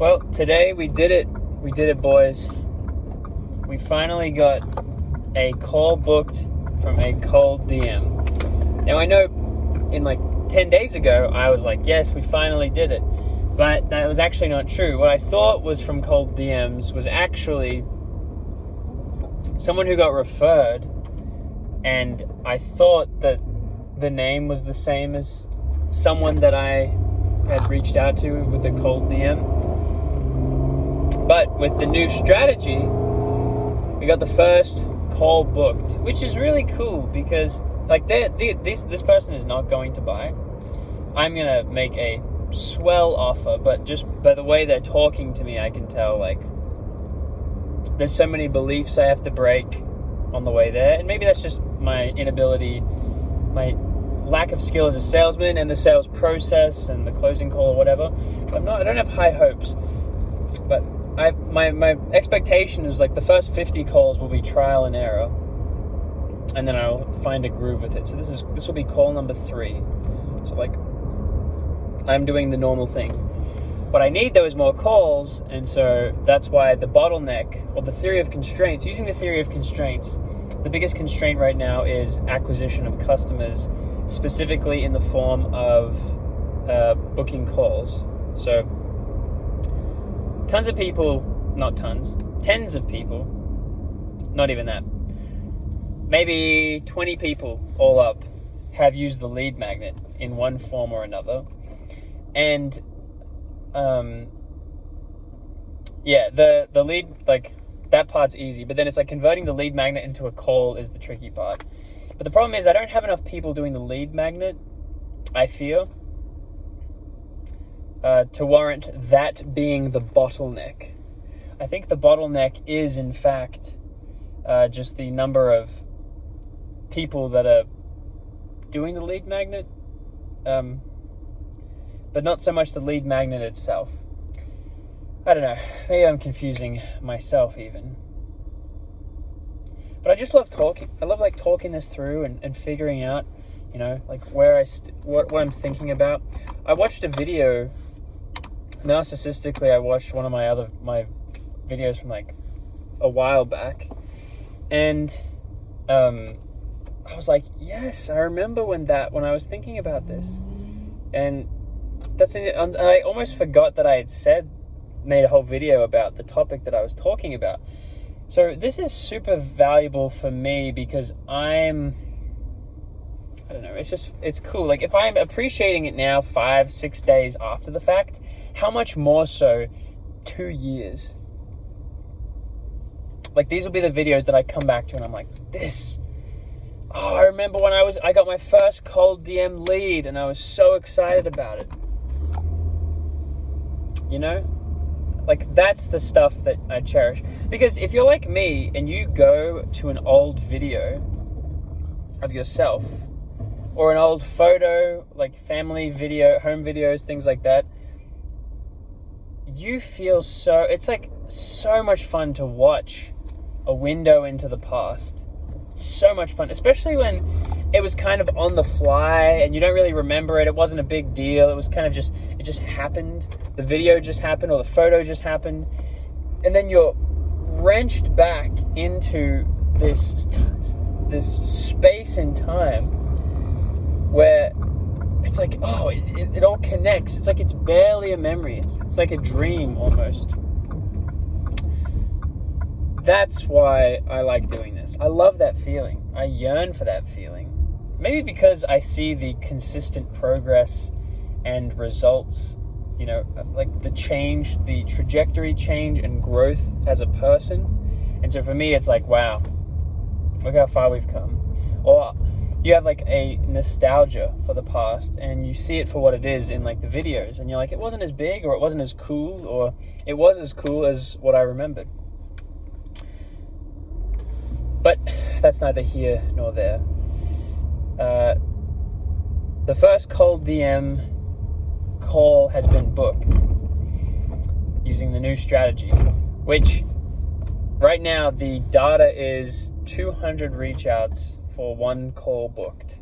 Well, today we did it. We did it, boys. We finally got a call booked from a cold DM. Now, I know in like 10 days ago, I was like, yes, we finally did it. But that was actually not true. What I thought was from cold DMs was actually someone who got referred, and I thought that the name was the same as someone that I had reached out to with a cold DM. But with the new strategy, we got the first call booked, which is really cool because like this person is not going to buy. I'm gonna make a swell offer, but just by the way they're talking to me, I can tell like there's so many beliefs I have to break on the way there, and maybe that's just my inability, my lack of skill as a salesman and the sales process and the closing call or whatever. But I don't have high hopes. But my expectation is like the first 50 calls will be trial and error, and then I'll find a groove with it. So this will be call number 3. So like I'm doing the normal thing. What I need though is more calls, and so that's why the bottleneck or the theory of constraints, using the theory of constraints, the biggest constraint right now is acquisition of customers, specifically in the form of booking calls. So tons of people, not tons, tens of people, not even that, maybe 20 people all up have used the lead magnet in one form or another. And the lead, like that part's easy, but then it's like converting the lead magnet into a call is the tricky part. But the problem is I don't have enough people doing the lead magnet, I fear, to warrant that being the bottleneck. I think the bottleneck is in fact just the number of people that are doing the lead magnet, but not so much the lead magnet itself. I don't know, maybe I'm confusing myself even. But I just love talking. I love like talking this through and figuring out, you know, like where what I'm thinking about. I watched a video, narcissistically, I watched one of my videos from like a while back, and I was like, yes, I remember when I was thinking about this, and I almost forgot that I had made a whole video about the topic that I was talking about. So this is super valuable for me because I don't know, it's cool. Like if I'm appreciating it now 5-6 days after the fact, how much more so 2 years? Like these will be the videos that I come back to and I'm like, I remember when I got my first cold DM lead and I was so excited about it. You know? Like that's the stuff that I cherish. Because if you're like me and you go to an old video of yourself or an old photo, like family video, home videos, things like that, you feel it's like so much fun to watch a window into the past. So much fun, especially when it was kind of on the fly and you don't really remember it. It wasn't a big deal. It was kind of it just happened. The video just happened or the photo just happened. And then you're wrenched back into this space in time where it's like, it all connects. It's like it's barely a memory. It's like a dream almost. That's why I like doing this. I love that feeling. I yearn for that feeling. Maybe because I see the consistent progress and results, you know, like the change, the trajectory change and growth as a person. And so for me, it's like, wow, look how far we've come. Or you have like a nostalgia for the past and you see it for what it is in like the videos. And you're like, it wasn't as big or it wasn't as cool or it was as cool as what I remembered. But that's neither here nor there. The first cold DM call has been booked using the new strategy, which right now the data is 200 reach outs for one call booked,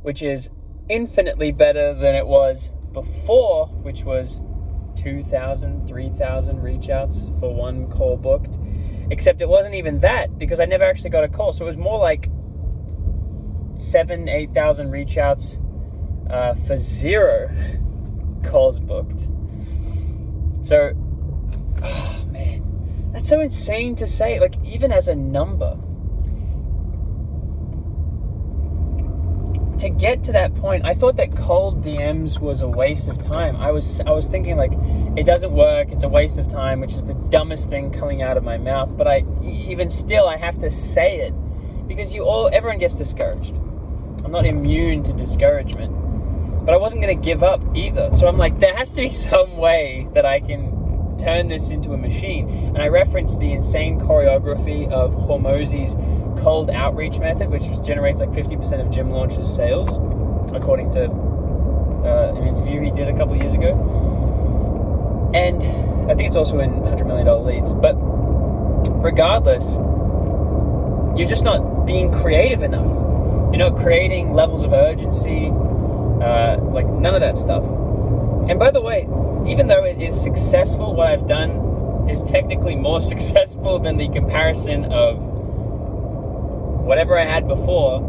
which is infinitely better than it was before, which was 2,000, 3,000 reach outs for one call booked. Except it wasn't even that, because I never actually got a call. So it was more like 7,000, 8,000 reach outs for 0 calls booked. So, oh man, that's so insane to say, like, even as a number. To get to that point, I thought that cold DMs was a waste of time. I was thinking, like, it doesn't work, it's a waste of time, which is the dumbest thing coming out of my mouth. But even still, I have to say it, because everyone gets discouraged. I'm not immune to discouragement, but I wasn't going to give up either. So I'm like, there has to be some way that I can turn this into a machine. And I referenced the insane choreography of Hormozi's cold outreach method, which generates like 50% of Gym Launch's sales, according to an interview he did a couple of years ago. And I think it's also in $100 million leads. But regardless, you're just not being creative enough. You're not creating levels of urgency, like none of that stuff. And by the way, even though it is successful, what I've done is technically more successful than the comparison of whatever I had before.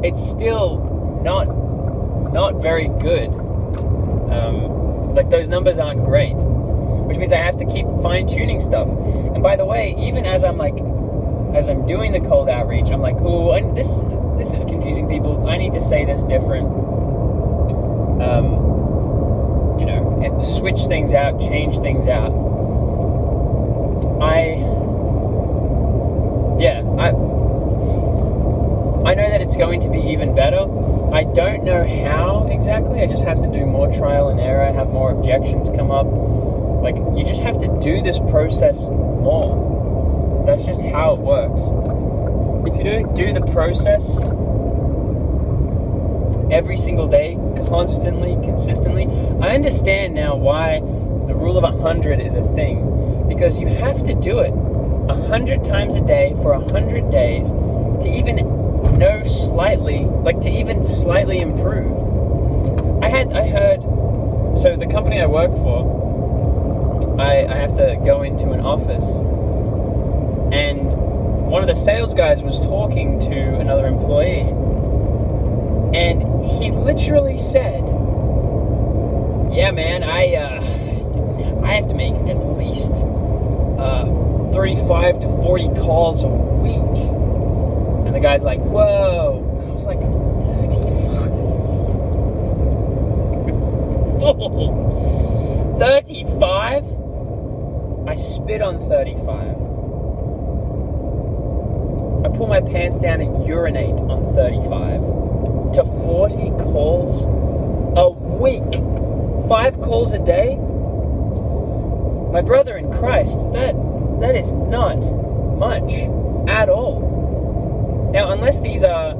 It's still not very good. Like, those numbers aren't great, which means I have to keep fine-tuning stuff. And by the way, even as I'm doing the cold outreach, I'm like, ooh, and this is confusing people. I need to say this different. And switch things out, change things out. I know that it's going to be even better. I don't know how exactly. I just have to do more trial and error, have more objections come up. Like, you just have to do this process more. That's just how it works. If you don't do the process every single day, constantly, consistently, I understand now why the rule of 100 is a thing. Because you have to do it 100 times a day for 100 days to even know slightly, like to even slightly improve. I heard, so the company I work for, I have to go into an office, and one of the sales guys was talking to another employee, and he literally said, yeah man, I have to make at least 35 to 40 calls a week. And the guy's like, whoa. I was like, 35? 35? I spit on 35. I pull my pants down and urinate on 35. To 40 calls a week. 5 calls a day? My brother in Christ, that is not much at all. Now, unless these are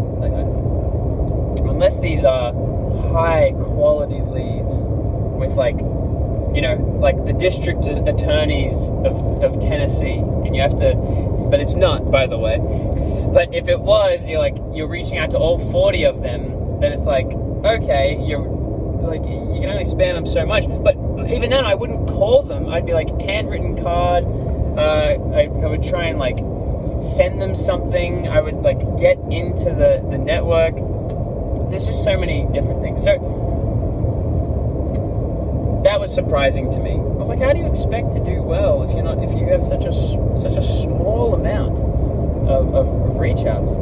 high quality leads with, like, like the district attorneys of Tennessee, and you have to, but it's not, by the way. But if it was, you're reaching out to all 40 of them, then it's like, okay, you can only spam them so much. But even then, I wouldn't call them. I'd be like, handwritten card. I would try and like send them something. I would like get into the network. There's just so many different things. So that was surprising to me. I was like, how do you expect to do well if you have such a small amount of reach outs?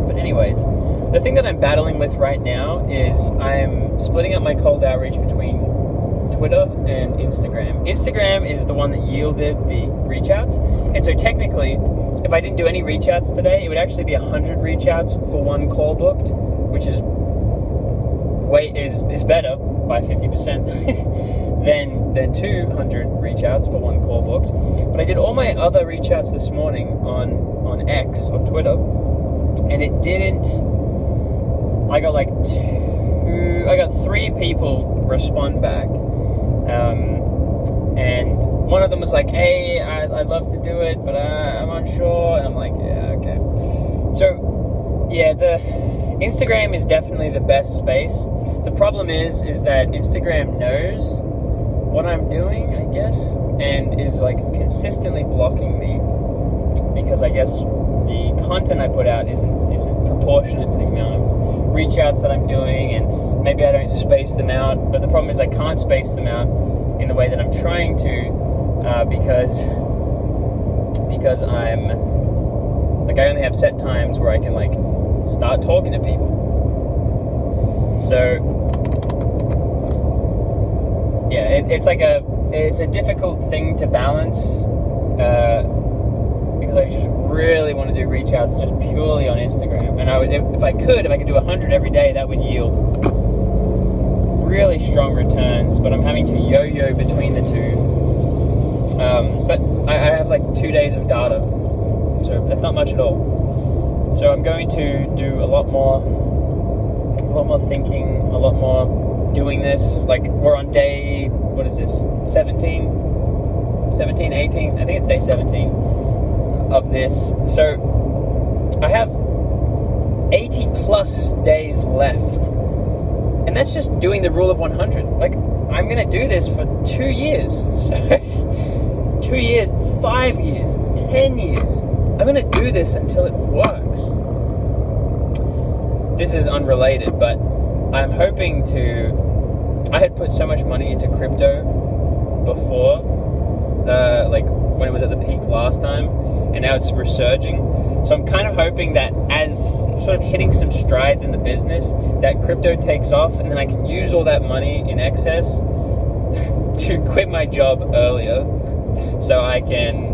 But anyways, the thing that I'm battling with right now is I'm splitting up my cold outreach between Twitter and Instagram. Instagram is the one that yielded the reach outs. And so technically, if I didn't do any reach outs today, it would actually be 100 reach outs for one call booked, which is better by 50% than 200 reach outs for one call booked. But I did all my other reach outs this morning on X or Twitter, and it didn't. I got 3 people respond back. And one of them was like, hey, I'd love to do it, but I'm unsure. And I'm like, yeah, okay. So, yeah, the Instagram is definitely the best space. The problem is that Instagram knows what I'm doing, I guess, and is like consistently blocking me because I guess the content I put out isn't proportionate to the amount of reach outs that I'm doing, and maybe I don't space them out. But the problem is I can't space them out in the way that I'm trying to because I'm like, I only have set times where I can like start talking to people. So yeah, it's a difficult thing to balance because I just really want to do reach outs just purely on Instagram, and if I could do 100 every day, that would yield really strong returns. But I'm having to yo-yo between the two. But I have like 2 days of data, so that's not much at all. So I'm going to do a lot more thinking, a lot more doing this. Like, we're on day, what is this, 17, 18? I think it's day 17 of this. So I have 80 plus days left, and that's just doing the rule of 100. Like, I'm going to do this for 2 years. So 2 years, 5 years, 10 years. I'm going to do this until it works. This is unrelated, but I'm hoping to... I had put so much money into crypto before, like when it was at the peak last time, and now it's resurging. So I'm kind of hoping that as sort of hitting some strides in the business, that crypto takes off, and then I can use all that money in excess to quit my job earlier, so I can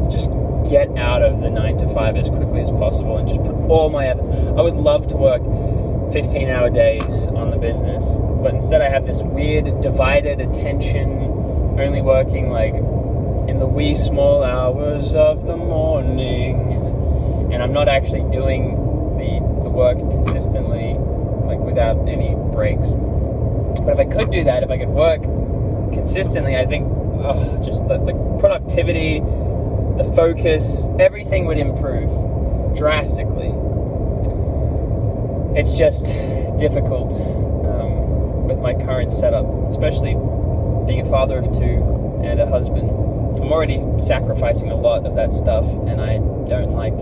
just get out of the 9 to 5 as quickly as possible and just put all my efforts. I would love to work 15-hour days on the business, but instead I have this weird divided attention, only working like in the wee small hours of the morning, and I'm not actually doing the work consistently, like without any breaks. But if I could do that, if I could work consistently, I think just the productivity, the focus, everything would improve drastically. It's just difficult with my current setup, especially being a father of 2 and a husband. I'm already sacrificing a lot of that stuff, and I don't like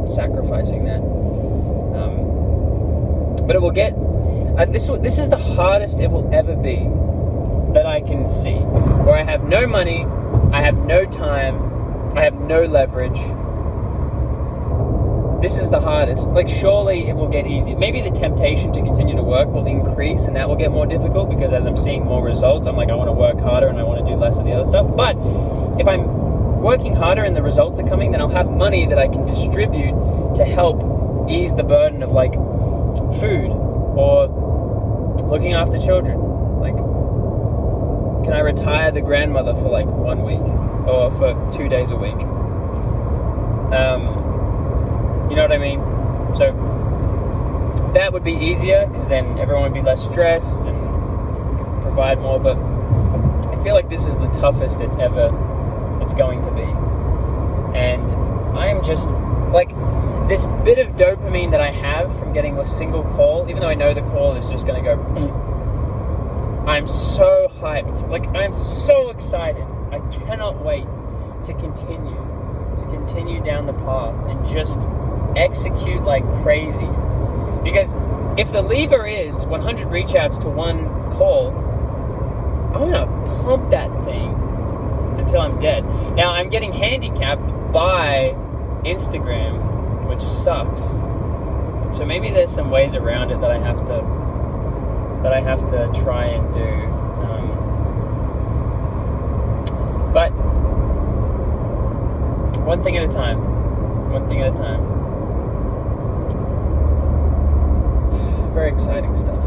sacrificing that. But it will get... This is the hardest it will ever be that I can see, where I have no money, I have no time, I have no leverage. This is the hardest. Like, surely it will get easier. Maybe the temptation to continue to work will increase, and that will get more difficult, because as I'm seeing more results, I'm like, I want to work harder and I want to do less of the other stuff. But if I'm working harder and the results are coming, then I'll have money that I can distribute to help ease the burden of like food or looking after children. Like, can I retire the grandmother for like 1 week or for 2 days a week? You know what I mean? So that would be easier, because then everyone would be less stressed and could provide more. But I feel like this is the toughest it's going to be. And I'm just like, this bit of dopamine that I have from getting a single call, even though I know the call is just going to go, I'm so hyped. Like, I'm so excited. I cannot wait to continue down the path and just execute like crazy. Because if the lever is 100 reach outs to 1 call, I'm gonna pump that thing until I'm dead. Now, I'm getting handicapped by Instagram, which sucks. So maybe there's some ways around it that I have to try and do. But one thing at a time. Very exciting stuff.